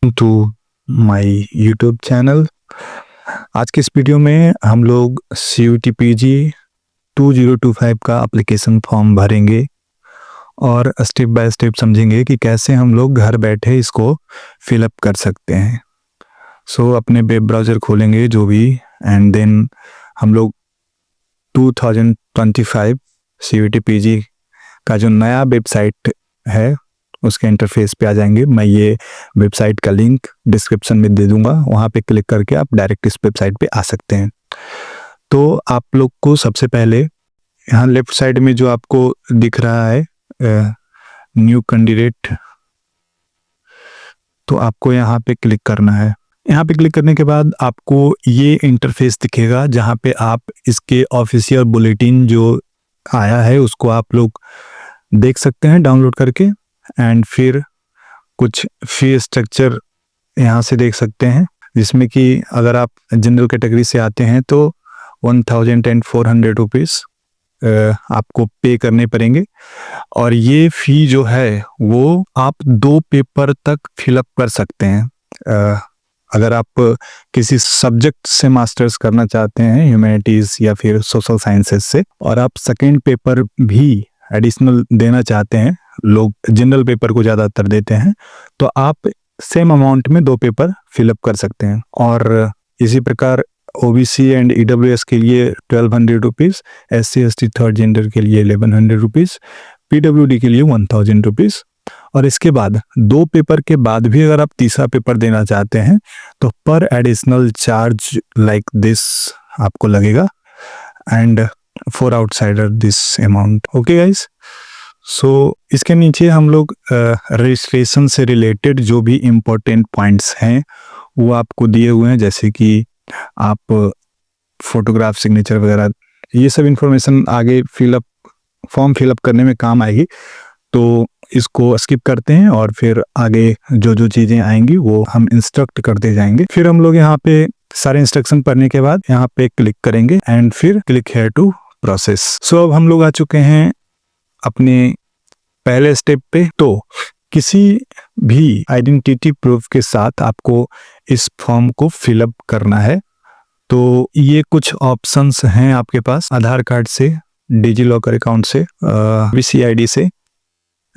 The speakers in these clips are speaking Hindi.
Welcome to my YouTube channel. आज के इस वीडियो में हम लोग CUET PG 2025 का एप्लीकेशन फॉर्म भरेंगे और स्टेप बाय स्टेप समझेंगे कि कैसे हम लोग घर बैठे इसको फिलअप कर सकते हैं। अपने वेब ब्राउज़र खोलेंगे जो भी, एंड देन हम लोग 2025 CUET PG का जो नया वेबसाइट है उसके इंटरफेस पे आ जाएंगे। मैं ये वेबसाइट का लिंक डिस्क्रिप्शन में दे दूंगा, वहाँ पे क्लिक करके आप डायरेक्ट इस वेबसाइट पे आ सकते हैं। तो आप लोग को सबसे पहले यहाँ लेफ्ट साइड में जो आपको दिख रहा है न्यू कैंडिडेट, तो आपको यहाँ पे क्लिक करना है। यहाँ पे क्लिक करने के बाद आपको ये इंटरफेस दिखेगा जहाँ पे आप इसके ऑफिशियल बुलेटिन जो आया है उसको आप लोग देख सकते हैं डाउनलोड करके, एंड फिर कुछ फी स्ट्रक्चर यहाँ से देख सकते हैं, जिसमें कि अगर आप जनरल कैटेगरी से आते हैं तो 1400 रुपीज़ आपको पे करने पड़ेंगे। और ये फ़ी जो है वो आप 2 पेपर तक फिलअप कर सकते हैं। अगर आप किसी सब्जेक्ट से मास्टर्स करना चाहते हैं, ह्यूमैनिटीज़ या फिर सोशल साइंसेस से, और आप सेकेंड पेपर भी एडिशनल देना चाहते हैं, लोग जनरल पेपर को ज़्यादातर देते हैं, तो आप सेम अमाउंट में 2 पेपर फिलअप कर सकते हैं। और इसी प्रकार OBC एंड EWS के लिए 1200 रुपीज़, SC/ST थर्ड जेंडर के लिए 1100 रुपीज़, PWD के लिए 1000 रुपीज़। और इसके बाद 2 पेपर के बाद भी अगर आप तीसरा पेपर देना चाहते हैं तो पर एडिशनल चार्ज लाइक दिस आपको लगेगा, and for outsider this amount. Okay guys, इसके नीचे हम लोग रजिस्ट्रेशन से रिलेटेड जो भी इम्पोर्टेंट पॉइंट्स हैं वो आपको दिए हुए हैं, जैसे कि आप फोटोग्राफ, सिग्नेचर वगैरह, ये सब इंफॉर्मेशन आगे फॉर्म फिलअप करने में काम आएगी, तो इसको स्किप करते हैं और फिर आगे जो जो चीज़ें आएंगी वो हम इंस्ट्रक्ट करते जाएंगे। फिर हम लोग यहाँ पे सारे इंस्ट्रक्शन पढ़ने के बाद यहाँ पे क्लिक करेंगे एंड फिर क्लिक हेयर टू प्रोसेस। अब हम लोग आ चुके हैं अपने पहले स्टेप पे। तो किसी भी आइडेंटिटी प्रूफ के साथ आपको इस फॉर्म को फिलअप करना है। तो ये कुछ ऑप्शंस हैं आपके पास, आधार कार्ड से, डिजी लॉकर अकाउंट से, VCID से,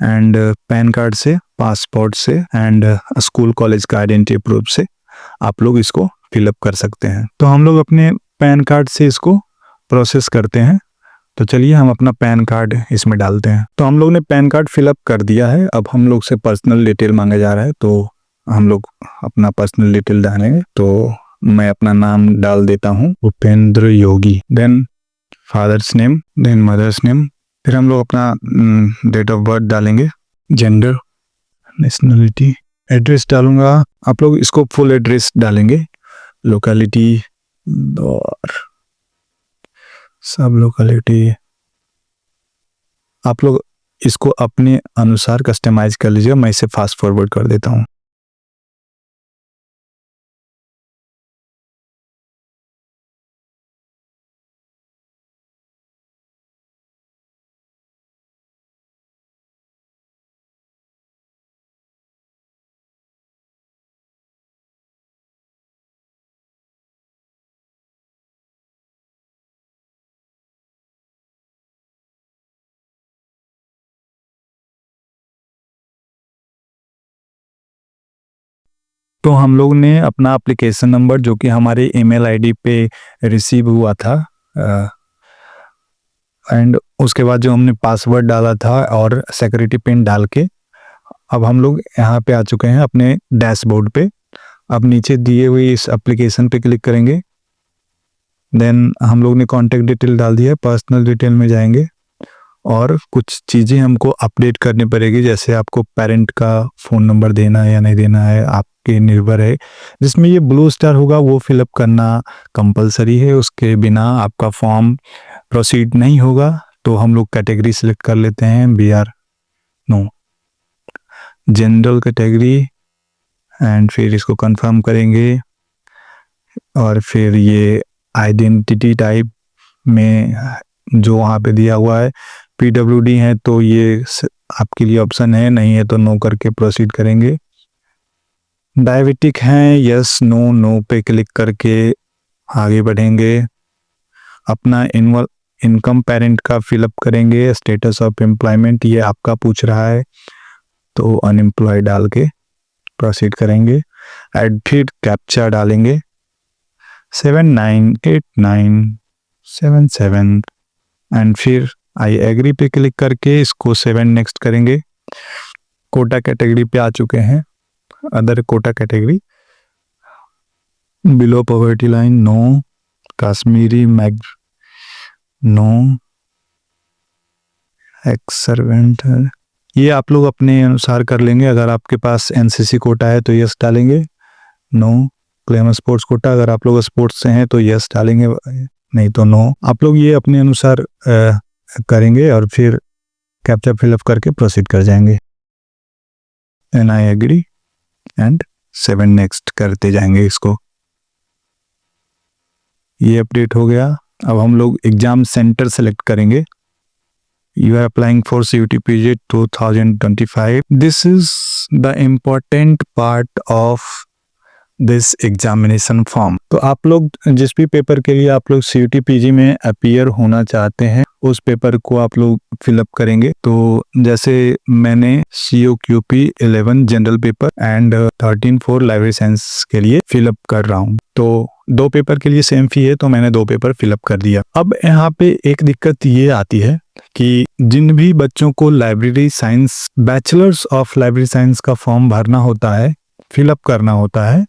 एंड पैन कार्ड से, पासपोर्ट से, एंड स्कूल कॉलेज का आइडेंटिटी प्रूफ से आप लोग इसको फिलअप कर सकते हैं। तो हम लोग अपने पैन कार्ड से इसको प्रोसेस करते हैं। तो चलिए हम अपना पैन कार्ड इसमें डालते हैं। तो हम लोग ने पैन कार्ड फिलअप कर दिया है। अब हम लोग से पर्सनल डिटेल मांगा जा रहा है, तो हम लोग अपना पर्सनल डिटेल डालेंगे। तो मैं अपना नाम डाल देता हूँ, Upendra Yogi, then father's name, then mother's name, फिर हम लोग अपना डेट ऑफ बर्थ डालेंगे, जेंडर, नेशनलिटी, एड्रेस डालूंगा। आप लोग इसको फुल एड्रेस डालेंगे, लोकेलिटी और सब लोकेलिटी आप लोग इसको अपने अनुसार कस्टमाइज कर लीजिएगा। मैं इसे फास्ट फॉरवर्ड कर देता हूँ। तो हम लोग ने अपना एप्लीकेशन नंबर जो कि हमारे ईमेल आईडी पे रिसीव हुआ था, एंड उसके बाद जो हमने पासवर्ड डाला था और सिक्योरिटी पिन डाल के, अब हम लोग यहाँ पे आ चुके हैं अपने डैशबोर्ड पे। अब नीचे दिए हुए इस एप्लीकेशन पे क्लिक करेंगे, देन हम लोग ने कॉन्टेक्ट डिटेल डाल दिया, पर्सनल डिटेल में जाएंगे और कुछ चीज़ें हमको अपडेट करनी पड़ेगी, जैसे आपको पेरेंट का फ़ोन नंबर देना है या नहीं देना है, आपके निर्भर है। जिसमें ये ब्लू स्टार होगा वो फिलअप करना कंपलसरी है, उसके बिना आपका फॉर्म प्रोसीड नहीं होगा। तो हम लोग कैटेगरी सिलेक्ट कर लेते हैं, BR no, general category, and फिर इसको कंफर्म करेंगे। और फिर ये आइडेंटिटी टाइप में जो वहाँ पे दिया हुआ है PWD है तो ये आपके लिए ऑप्शन है, नहीं है तो नो करके प्रोसीड करेंगे। डायबिटिक हैं, यस नो नो पे क्लिक करके आगे बढ़ेंगे। अपना इनकम पेरेंट का फिलअप करेंगे। स्टेटस ऑफ एम्प्लॉयमेंट ये आपका पूछ रहा है तो अनएम्प्लॉयड डाल के प्रोसीड करेंगे। एंड फिर कैप्चा डालेंगे 798977 एंड फिर आई एग्री पे क्लिक करके इसको 7 नेक्स्ट करेंगे। कोटा कैटेगरी पे आ चुके हैं। Other quota category, below poverty line no, Kashmiri mag no, ex servant ये आप लोग अपने अनुसार कर लेंगे। अगर आपके पास एनसीसी कोटा है तो यस डालेंगे, नो। क्लेम स्पोर्ट्स कोटा, अगर आप लोग स्पोर्ट्स से हैं तो यस डालेंगे, नहीं तो नो। आप लोग ये अपने अनुसार करेंगे और फिर कैप्चा फिलअप करके प्रोसीड कर जाएंगे। And I agree and 7 next करते जाएंगे इसको। ये अपडेट हो गया। अब हम लोग एग्जाम सेंटर सेलेक्ट करेंगे। You are applying for CUT PG 2025. This is the important part of this examination form. तो आप लोग जिस भी पेपर के लिए आप लोग CUT PG में अपीयर होना चाहते हैं उस पेपर को आप लोग फिलअप करेंगे। तो जैसे मैंने COQP 11 general paper and 13 4 library science के लिए फिलअप कर रहा हूँ। तो 2 पेपर के लिए सेम फी है तो मैंने 2 पेपर फिलअप कर दिया। अब यहाँ पे एक दिक्कत ये आती है कि जिन भी बच्चों को library science bachelors of library science का फॉर्म भरना होता है, फिलअप करना होता है,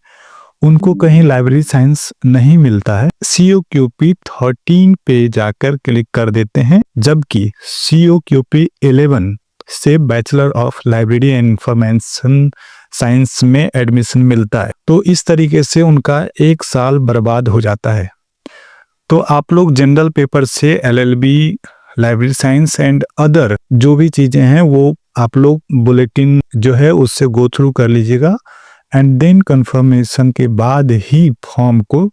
उनको कहीं लाइब्रेरी साइंस नहीं मिलता है। COQP 13 पे जाकर क्लिक कर देते हैं, जबकि COQP 11 से bachelor of library and information science में एडमिशन मिलता है। तो इस तरीके से उनका 1 साल बर्बाद हो जाता है। तो आप लोग जनरल पेपर से LLB, library science and other जो भी चीजें हैं वो आप लोग बुलेटिन जो है उससे गो थ्रू कर लीजिएगा एंड देन कंफर्मेशन के बाद ही फॉर्म को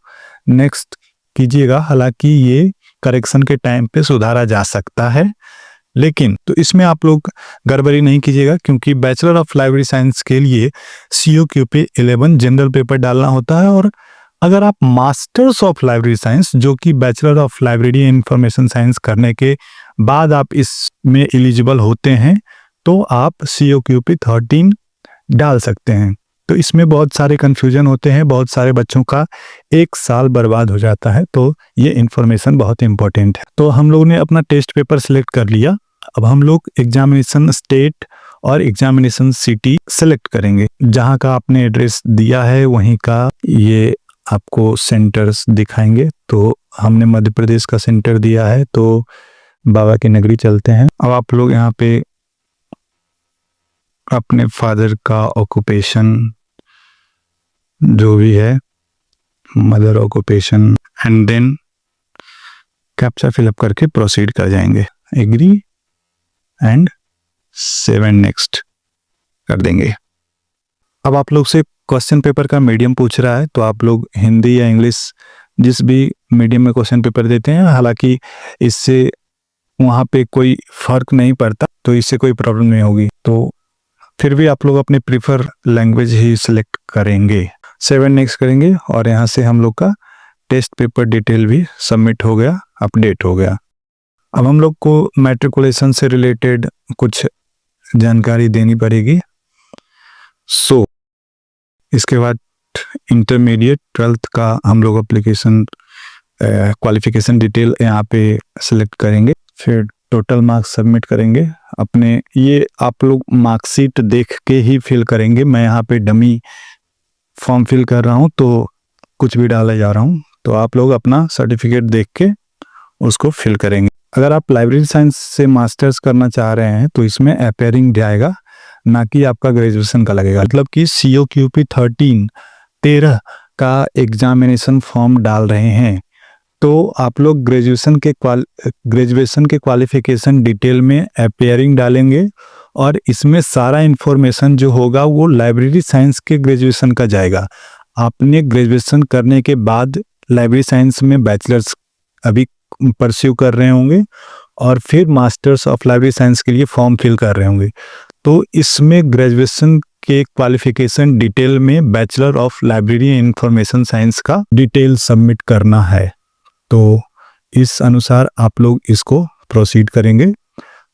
नेक्स्ट कीजिएगा। हालांकि ये करेक्शन के टाइम पे सुधारा जा सकता है, लेकिन तो इसमें आप लोग गड़बड़ी नहीं कीजिएगा क्योंकि बैचलर ऑफ लाइब्रेरी साइंस के लिए COQP 11 जनरल पेपर डालना होता है। और अगर आप मास्टर्स ऑफ लाइब्रेरी साइंस जो कि bachelor of library and information science करने के बाद आप इसमें एलिजिबल होते हैं तो आप COQP 13 डाल सकते हैं। तो इसमें बहुत सारे कंफ्यूजन होते हैं, बहुत सारे बच्चों का 1 साल बर्बाद हो जाता है। तो ये इन्फॉर्मेशन बहुत इंपॉर्टेंट है। तो हम लोग ने अपना टेस्ट पेपर सिलेक्ट कर लिया। अब हम लोग एग्जामिनेशन स्टेट और एग्जामिनेशन सिटी सेलेक्ट करेंगे। जहाँ का आपने एड्रेस दिया है वहीं का ये आपको सेंटर्स दिखाएंगे। तो हमने मध्य प्रदेश का सेंटर दिया है तो बाबा की नगरी चलते हैं। अब आप लोग यहाँ पे अपने फादर का ऑक्यूपेशन जो भी है, mother occupation and then captcha fill up करके प्रोसीड कर जाएंगे। एग्री एंड 7 नेक्स्ट कर देंगे। अब आप लोग से क्वेश्चन पेपर का मीडियम पूछ रहा है तो आप लोग हिंदी या इंग्लिश जिस भी मीडियम में क्वेश्चन पेपर देते हैं, हालांकि इससे वहाँ पे कोई फर्क नहीं पड़ता तो इससे कोई प्रॉब्लम नहीं होगी। तो फिर भी आप लोग अपने प्रीफर लैंग्वेज ही सिलेक्ट करेंगे। 7 नेक्स्ट करेंगे और यहाँ से हम लोग का टेस्ट पेपर डिटेल भी सबमिट हो गया, अपडेट हो गया। अब हम लोग को मैट्रिकुलेशन से रिलेटेड कुछ जानकारी देनी पड़ेगी। सो इसके बाद इंटरमीडिएट 12th का हम लोग एप्लीकेशन क्वालिफिकेशन डिटेल यहाँ पे सिलेक्ट करेंगे। फिर टोटल मार्क्स सबमिट करेंगे अपने। ये आप लोग मार्कशीट देख के ही फिल करेंगे। मैं यहाँ पे डमी फॉर्म फिल कर रहा हूँ तो कुछ भी डाला जा रहा हूँ, तो आप लोग अपना सर्टिफिकेट देख के उसको फिल करेंगे। अगर आप लाइब्रेरी साइंस से मास्टर्स करना चाह रहे हैं तो इसमें अपेयरिंग जाएगा, ना कि आपका ग्रेजुएशन का लगेगा। मतलब कि COQP 13 का एग्जामिनेशन फॉर्म डाल रहे हैं तो आप लोग ग्रेजुएशन के क्वालिफिकेशन डिटेल में अपेयरिंग डालेंगे और इसमें सारा इंफॉर्मेशन जो होगा वो लाइब्रेरी साइंस के ग्रेजुएशन का जाएगा। आपने ग्रेजुएशन करने के बाद लाइब्रेरी साइंस में बैचलर्स अभी परस्यू कर रहे होंगे और फिर मास्टर्स ऑफ लाइब्रेरी साइंस के लिए फॉर्म फिल कर रहे होंगे। तो इसमें ग्रेजुएशन के क्वालिफिकेशन डिटेल में bachelor of library and information science का डिटेल सबमिट करना है। तो इस अनुसार आप लोग इसको प्रोसीड करेंगे।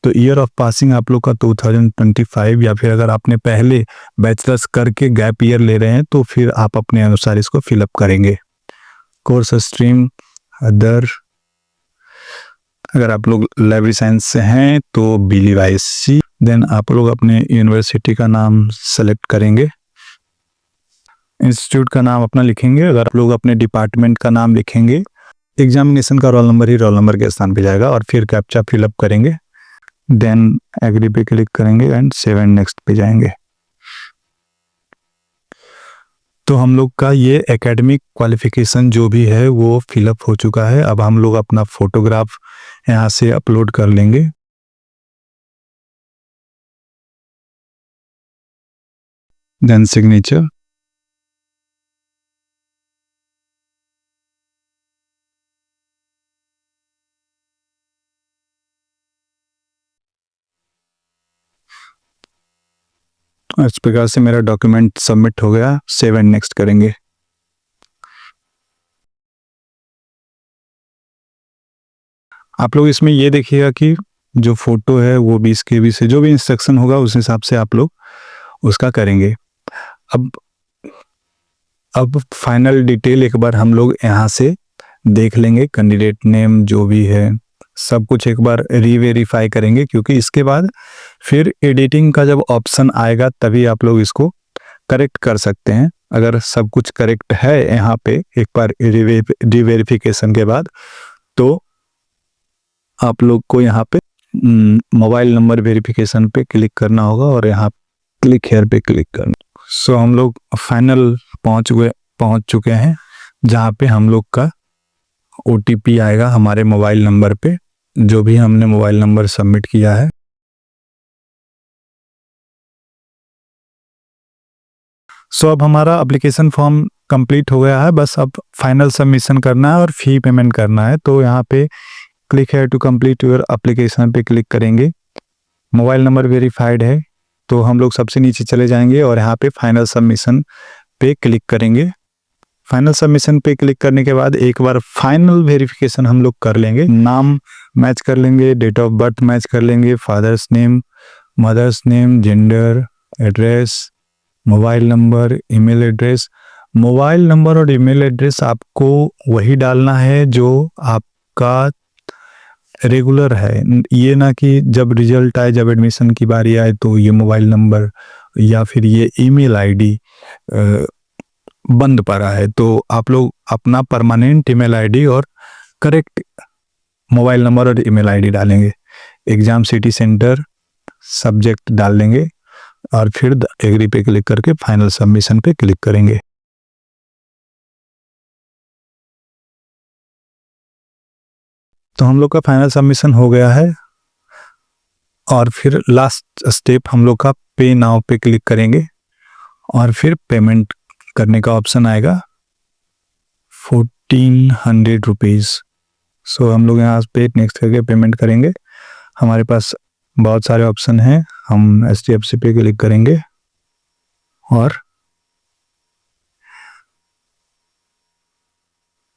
तो ईयर ऑफ पासिंग आप लोग का 2025, या फिर अगर आपने पहले बैचलर्स करके गैप ईयर ले रहे हैं तो फिर आप अपने अनुसार इसको फिलअप करेंगे। कोर्स स्ट्रीम अदर, अगर आप लोग लाइब्रेरी साइंस से हैं तो BLYC। देन आप लोग अपने यूनिवर्सिटी का नाम सेलेक्ट करेंगे, इंस्टीट्यूट का नाम अपना लिखेंगे। अगर आप लोग अपने डिपार्टमेंट का नाम लिखेंगे, एग्जामिनेशन का रोल नंबर ही रोल नंबर के स्थान पे जाएगा, और फिर कैप्चा फिलअप करेंगे। देन एग्री पे क्लिक करेंगे एंड सेव एंड नेक्स्ट पे जाएंगे। तो हम लोग का ये एकेडमिक क्वालिफिकेशन जो भी है वो फिलअप हो चुका है। अब हम लोग अपना फोटोग्राफ यहाँ से अपलोड कर लेंगे। देन सिग्नेचर, इस प्रकार से मेरा डॉक्यूमेंट सबमिट हो गया। सेव एंड नेक्स्ट करेंगे। आप लोग इसमें ये देखिएगा कि जो फोटो है वो 20 KB से, जो भी इंस्ट्रक्शन होगा उस हिसाब से आप लोग उसका करेंगे। अब फाइनल डिटेल एक बार हम लोग यहाँ से देख लेंगे। कैंडिडेट नेम जो भी है सब कुछ एक बार रीवेरीफाई करेंगे, क्योंकि इसके बाद फिर एडिटिंग का जब ऑप्शन आएगा तभी आप लोग इसको करेक्ट कर सकते हैं। अगर सब कुछ करेक्ट है यहाँ पे एक बार रीवेरिफिकेशन के बाद, तो आप लोग को यहाँ पे मोबाइल नंबर वेरिफिकेशन पे क्लिक करना होगा और यहाँ क्लिक हेयर पे क्लिक करना। सो हम लोग फाइनल पहुंच चुके हैं, जहाँ पे हम लोग का OTP आएगा हमारे मोबाइल नंबर पे, जो भी हमने मोबाइल नंबर सबमिट किया है। सो अब हमारा एप्लीकेशन फॉर्म कंप्लीट हो गया है, बस अब फाइनल सबमिशन करना है और फी पेमेंट करना है। तो यहाँ पे क्लिक है टू कंप्लीट योर एप्लीकेशन पे क्लिक करेंगे। मोबाइल नंबर वेरीफाइड है तो हम लोग सबसे नीचे चले जाएंगे और यहाँ पे फाइनल सबमिशन पे क्लिक करेंगे। फाइनल सबमिशन पे क्लिक करने के बाद एक बार फाइनल वेरिफिकेशन हम लोग कर लेंगे। नाम मैच कर लेंगे, डेट ऑफ बर्थ मैच कर लेंगे, father's name, mother's name, gender, address, mobile number, email address. Mobile number और ईमेल एड्रेस आपको वही डालना है जो आपका रेगुलर है। ये ना कि जब रिजल्ट आए, जब एडमिशन की बारी आए तो ये मोबाइल नंबर या फिर ये ईमेल आईडी बंद पड़ा है। तो आप लोग अपना परमानेंट ईमेल आईडी और करेक्ट मोबाइल नंबर और ईमेल आईडी डालेंगे। एग्जाम सिटी सेंटर सब्जेक्ट डाल देंगे और फिर एग्री पे क्लिक करके फाइनल सबमिशन पे क्लिक करेंगे। तो हम लोग का फाइनल सबमिशन हो गया है और फिर लास्ट स्टेप हम लोग का पे नाउ पे क्लिक करेंगे और फिर पेमेंट करने का ऑप्शन आएगा 1400 रुपीज़। सो हम लोग यहाँ पे नेक्स्ट करके पेमेंट करेंगे। हमारे पास बहुत सारे ऑप्शन हैं, हम HDFC पे क्लिक करेंगे और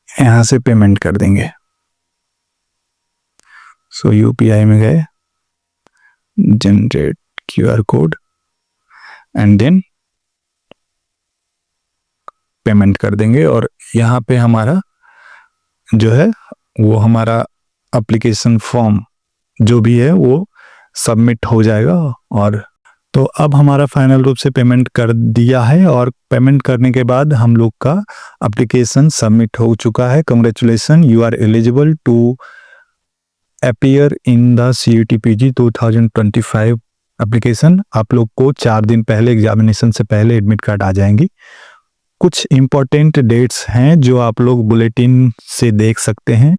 यहाँ से पेमेंट कर देंगे। सो UPI में गए, generate QR code and then payment कर देंगे और यहाँ पे हमारा जो है वो हमारा एप्लीकेशन फॉर्म जो भी है वो सबमिट हो जाएगा। और तो अब हमारा फाइनल रूप से पेमेंट कर दिया है और पेमेंट करने के बाद हम लोग का एप्लीकेशन सबमिट हो चुका है। Congratulations, you are eligible to appear in the CUET PG 2025 application. आप लोग को 4 दिन पहले एग्जामिनेशन से पहले एडमिट कार्ड आ जाएंगी। कुछ इम्पोर्टेंट डेट्स हैं जो आप लोग बुलेटिन से देख सकते हैं।